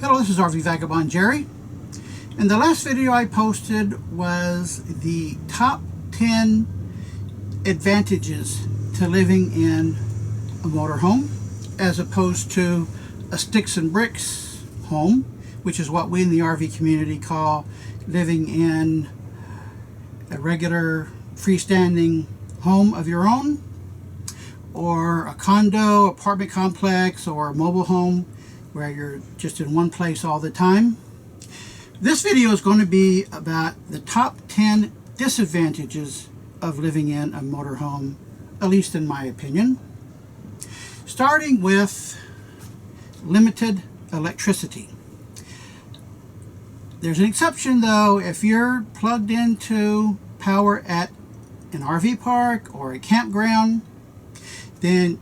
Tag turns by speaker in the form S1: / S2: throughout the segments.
S1: Hello, this is RV Vagabond Jerry. And the last video I posted was the top 10 advantages to living in a motorhome as opposed to a sticks and bricks home, which is what we in the RV community call living in a regular freestanding home of your own, or a condo, apartment complex, or a mobile home where you're just in one place all the time. This video is going to be about the top 10 disadvantages of living in a motorhome, at least in my opinion. Starting with limited electricity. There's an exception though. If you're plugged into power at an RV park or a campground, then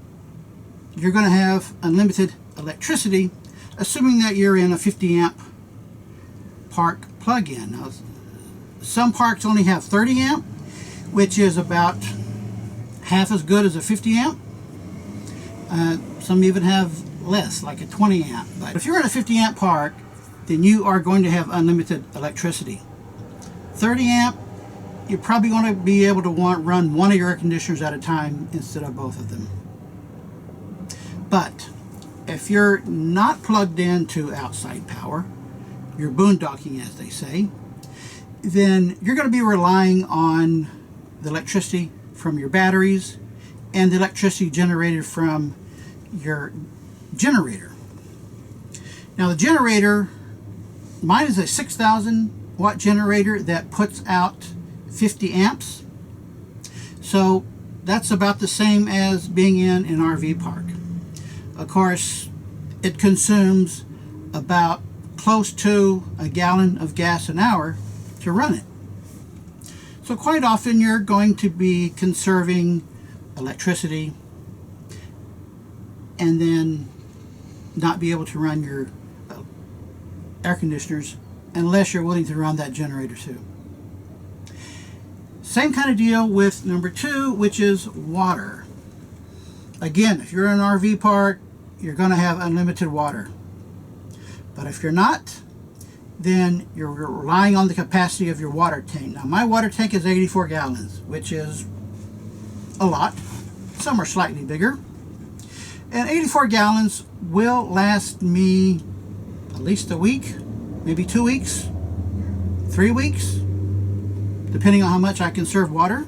S1: you're going to have unlimited electricity, assuming that you're in a 50 amp park plug-in. Now, some parks only have 30 amp, which is about half as good as a 50 amp. Some even have less, like a 20 amp. But if you're in a 50 amp park, then you are going to have unlimited electricity. 30 amp, you're probably going to be able to run one of your air conditioners at a time instead of both of them. But if you're not plugged into outside power, you're boondocking as they say, then you're going to be relying on the electricity from your batteries and the electricity generated from your generator. Now the generator, mine is a 6,000 watt generator that puts out 50 amps. So that's about the same as being in an RV park. Of course, it consumes about close to a gallon of gas an hour to run it. So quite often you're going to be conserving electricity and then not be able to run your air conditioners unless you're willing to run that generator too. Same kind of deal with number 2, which is water. Again, if you're in an RV park, you're going to have unlimited water. But if you're not, then you're relying on the capacity of your water tank. Now my water tank is 84 gallons, which is a lot. Some are slightly bigger. And 84 gallons will last me at least a week, maybe 2 weeks, 3 weeks, depending on how much I conserve water.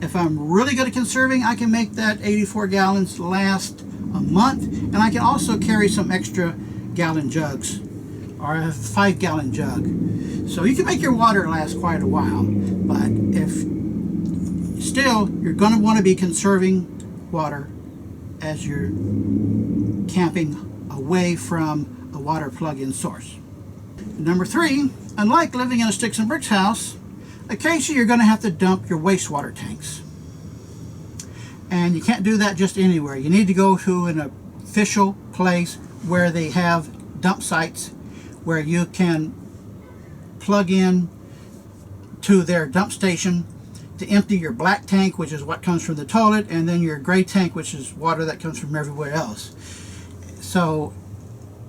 S1: If I'm really good at conserving, I can make that 84 gallons last a month, and I can also carry some extra gallon jugs or a 5-gallon jug. So you can make your water last quite a while, but if still, you're going to want to be conserving water as you're camping away from a water plug-in source. Number 3, unlike living in a sticks and bricks house, occasionally you're going to have to dump your wastewater tanks. And you can't do that just anywhere. You need to go to an official place where they have dump sites where you can plug in to their dump station to empty your black tank, which is what comes from the toilet, and then your gray tank, which is water that comes from everywhere else. So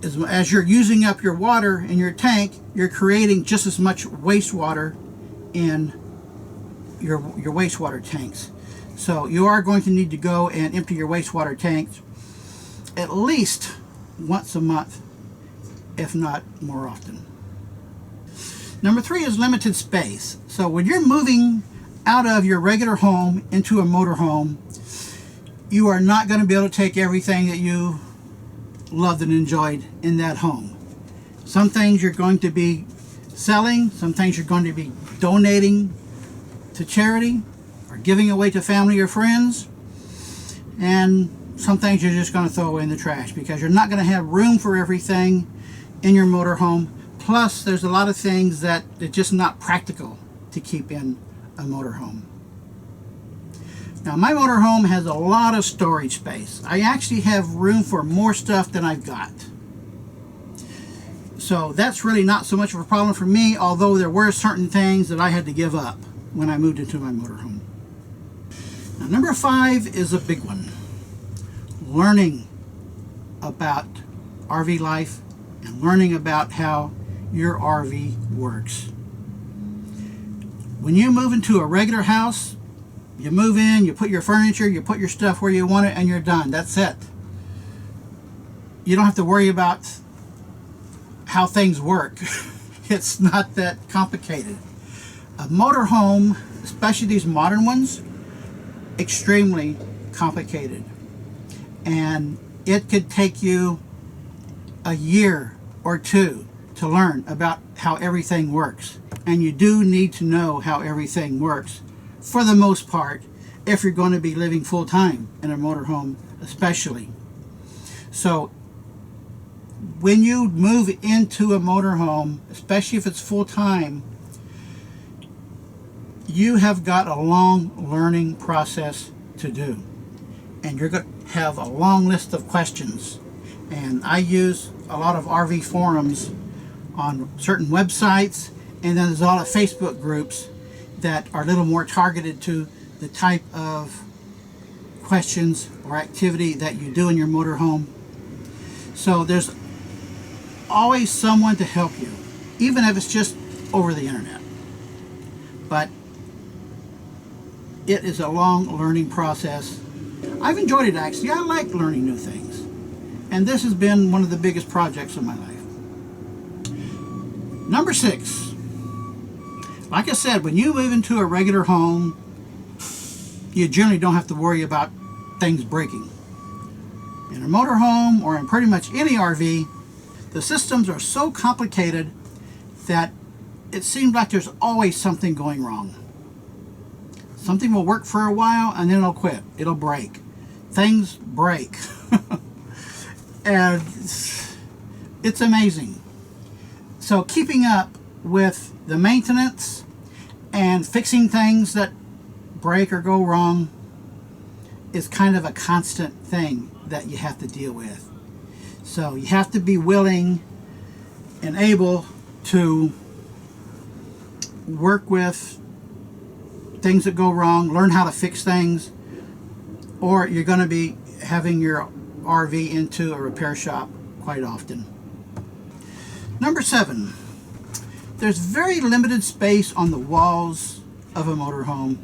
S1: as you're using up your water in your tank, you're creating just as much wastewater in your wastewater tanks. So you are going to need to go and empty your wastewater tanks at least once a month, if not more often. Number 3 is limited space. So when you're moving out of your regular home into a motorhome, you are not going to be able to take everything that you loved and enjoyed in that home. Some things you're going to be selling, some things you're going to be donating to charity or giving away to family or friends, and some things you're just going to throw away in the trash because you're not going to have room for everything in your motorhome. Plus there's a lot of things that it's just not practical to keep in a motorhome. Now my motorhome has a lot of storage space. I actually have room for more stuff than I've got. So that's really not so much of a problem for me, although there were certain things that I had to give up when I moved into my motorhome. Now, number 5 is a big one. Learning about RV life and learning about how your RV works. When you move into a regular house, you move in, you put your furniture, you put your stuff where you want it, and you're done. That's it. You don't have to worry about how things work. It's not that complicated. A motorhome, especially these modern ones, extremely complicated. And it could take you a year or two to learn about how everything works. And you do need to know how everything works, for the most part, if you're going to be living full-time in a motorhome especially. So when you move into a motorhome, especially if it's full-time, you have got a long learning process to do. And you're going to have a long list of questions. And I use a lot of RV forums on certain websites, and then there's a lot of Facebook groups that are a little more targeted to the type of questions or activity that you do in your motorhome. So there's always someone to help you, even if it's just over the internet. But it is a long learning process. I've enjoyed it, actually. I like learning new things. And this has been one of the biggest projects of my life. Number 6. Like I said, when you move into a regular home, you generally don't have to worry about things breaking. In a motorhome or in pretty much any RV, the systems are so complicated that it seems like there's always something going wrong. Something will work for a while and then it'll quit. It'll break. Things break. And it's amazing. So keeping up with the maintenance and fixing things that break or go wrong is kind of a constant thing that you have to deal with. So you have to be willing and able to work with things that go wrong, learn how to fix things, or you're going to be having your RV into a repair shop quite often. Number 7. There's very limited space on the walls of a motorhome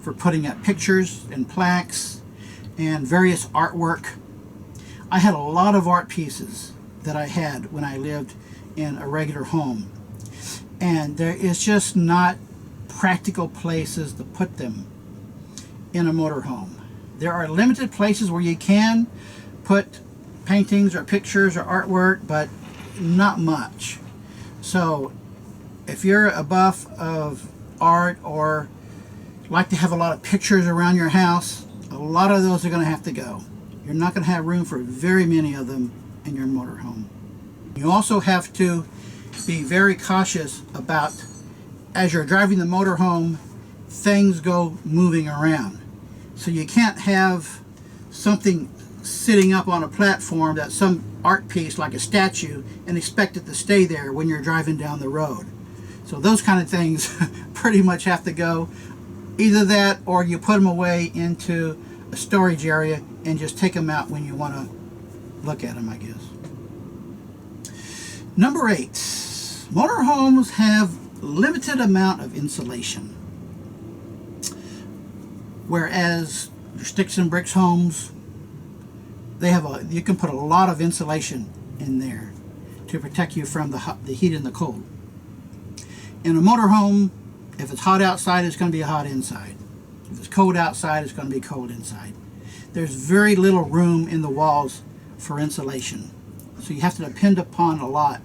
S1: for putting up pictures and plaques and various artwork. I had a lot of art pieces that I had when I lived in a regular home, and there is just not practical places to put them in a motorhome. There are limited places where you can put paintings or pictures or artwork, but not much. So if you're a buff of art or like to have a lot of pictures around your house, a lot of those are going to have to go. You're not going to have room for very many of them in your motorhome. You also have to be very cautious about, as you're driving the motorhome, things go moving around. So you can't have something sitting up on a platform that's some art piece like a statue and expect it to stay there when you're driving down the road. So those kind of things pretty much have to go. Either that or you put them away into a storage area and just take them out when you want to look at them, I guess. Number 8. Motorhomes have limited amount of insulation. Whereas your sticks and bricks homes, you can put a lot of insulation in there to protect you from the heat and the cold. In a motorhome, if it's hot outside, it's going to be hot inside. If it's cold outside, it's going to be cold inside. There's very little room in the walls for insulation. So you have to depend upon a lot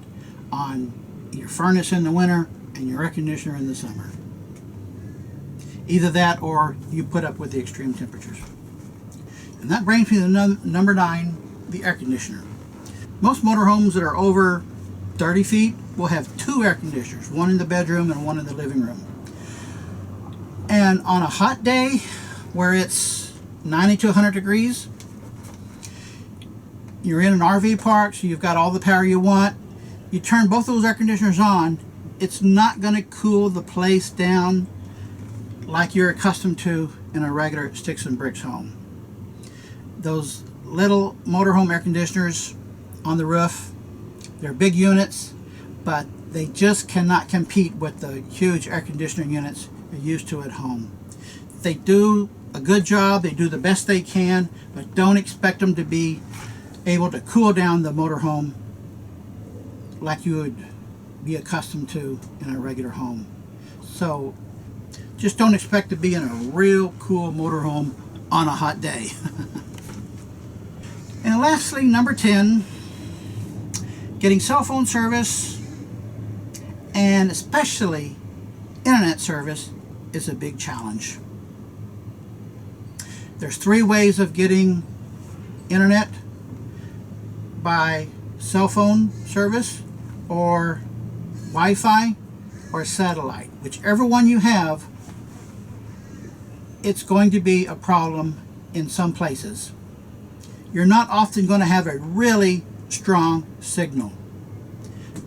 S1: on your furnace in the winter and your air conditioner in the summer. Either that or you put up with the extreme temperatures. And that brings me to number 9, the air conditioner. Most motorhomes that are over 30 feet will have 2 air conditioners, one in the bedroom and one in the living room. And on a hot day where it's 90 to 100 degrees, you're in an RV park, so you've got all the power you want. You turn both those air conditioners on, it's not going to cool the place down like you're accustomed to in a regular sticks and bricks home. Those little motorhome air conditioners on the roof They're big units, but they just cannot compete with the huge air conditioning units you're used to at home. They do a good job, they do the best they can, but don't expect them to be able to cool down the motorhome like you would be accustomed to in a regular home. So just don't expect to be in a real cool motorhome on a hot day. And lastly, number 10, getting cell phone service and especially internet service is a big challenge. There's 3 ways of getting internet: by cell phone service or Wi-Fi or satellite. Whichever one you have, it's going to be a problem in some places. You're not often going to have a really strong signal,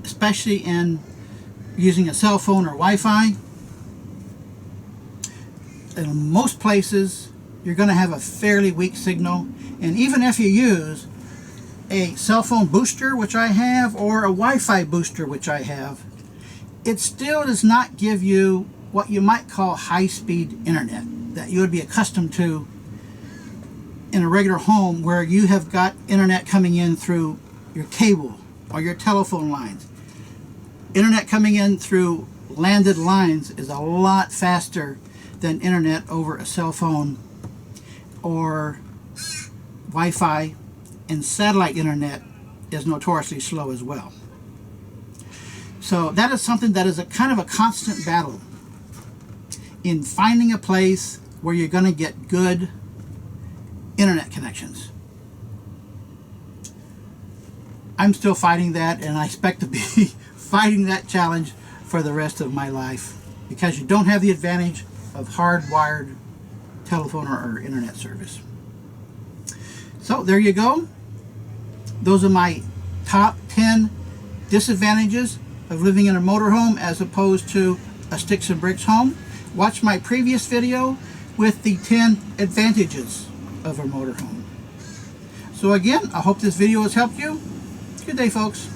S1: especially in using a cell phone or Wi-Fi. In most places, you're going to have a fairly weak signal, and even if you use a cell phone booster, which I have, or a Wi-Fi booster, which I have, it still does not give you what you might call high-speed internet that you would be accustomed to in a regular home, where you have got internet coming in through your cable or your telephone lines. Internet coming in through landed lines is a lot faster than internet over a cell phone or Wi-Fi, and satellite internet is notoriously slow as well. So that is something that is a kind of a constant battle in finding a place where you're going to get good internet connections. I'm still fighting that, and I expect to be fighting that challenge for the rest of my life, because you don't have the advantage of hardwired telephone or internet service. So there you go. Those are my top 10 disadvantages of living in a motorhome as opposed to a sticks and bricks home. Watch my previous video with the 10 advantages of a motorhome. So again, I hope this video has helped you. Good day, folks.